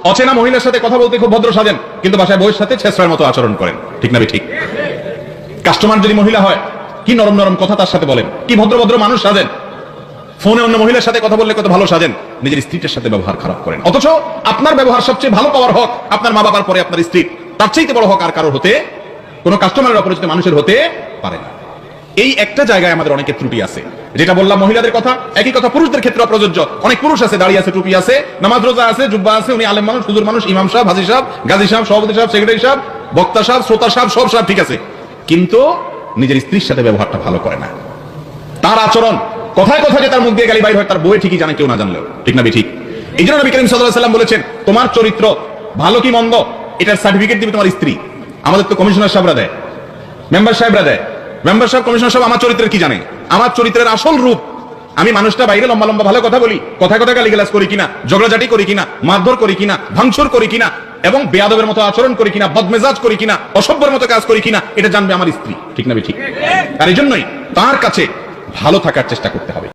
অচেনা মহিলার সাথে কথা বলতে খুব ভদ্র সাজেন, কিন্তু বাসায় বউয়ের সাথে ছেঁচড়ার মতো আচরণ করেন। ঠিক না ঠিক? কাস্টমার যদি মহিলা হয়, কি নরম নরম কথা তার সাথে বলেন, কি ভদ্র ভদ্র মানুষ সাজেন। ফোনে অন্য মহিলার সাথে কথা বললে কত ভালো সাজেন, নিজের স্ত্রীর সাথে ব্যবহার খারাপ করেন। অথচ আপনার ব্যবহার সবচেয়ে ভালো পাওয়ার হক আপনার মা বাবার পরে আপনার স্ত্রী, তার চাইতে বড় হক আর কারোর হতে, কোন কাস্টমারের অপরিচিত মানুষের হতে পারে না। এই একটা জায়গায় আমাদের অনেকের ত্রুটি আছে। যেটা বললাম মহিলাদের কথা, একই কথা পুরুষদের ক্ষেত্রে প্রযোজ্য। অনেক পুরুষ আছে, দাঁড়িয়ে আছে, টুপি আছে, নামাজ রোজা আছে, জুব্বা আছে, উনি আলেম মানুষ, হুজুর মানুষ, ইমাম সাহেব, হাজী সাহেব, গাজী সাহেব, সভাপতি সাহেব, সেক্রেটারি সাহেব, বক্তা সাহেব, শ্রোতা সাহেব, সব সাহেব ঠিক আছে, কিন্তু নিজের স্ত্রীর সাথে ব্যবহারটা ভালো করে না। তার আচরণ কথায় কথায় যে তার মুখ দিয়ে গালি বাইর হয়, তার বউয়ে ঠিকই জানে, কেউ না জানলেও। ঠিক না ঠিক? এই জন্য নবী করিম সাল্লাল্লাহু আলাইহি ওয়াসাল্লাম বলেছেন, তোমার চরিত্র ভালো কি মন্দ এটার সার্টিফিকেট দিবে তোমার স্ত্রী। আমাদের তো কমিশনার সাহেবরা দেয়, মেম্বার সাহেবরা দেয়। মেম্বার সাহেব, কমিশনার সাহেব আমার চরিত্রের কি জানে? আমার চরিত্রের আসল রূপ, আমি মানুষটা বাইরে লম্বা লম্বা ভালো কথা বলি, কথায় কথায় গালিগালাজ করি কিনা, ঝগড়াঝাটি করি কিনা, মারধর করি কিনা, ভাঙচুর করি কিনা, এবং বেয়াদবের মতো আচরণ করি কিনা, বদমেজাজ করি কিনা, অসভ্যের মতো কাজ করি কিনা, এটা জানবে আমার স্ত্রী। ঠিক না ঠিক? আর এই জন্যই তার কাছে ভালো থাকার চেষ্টা করতে হবে।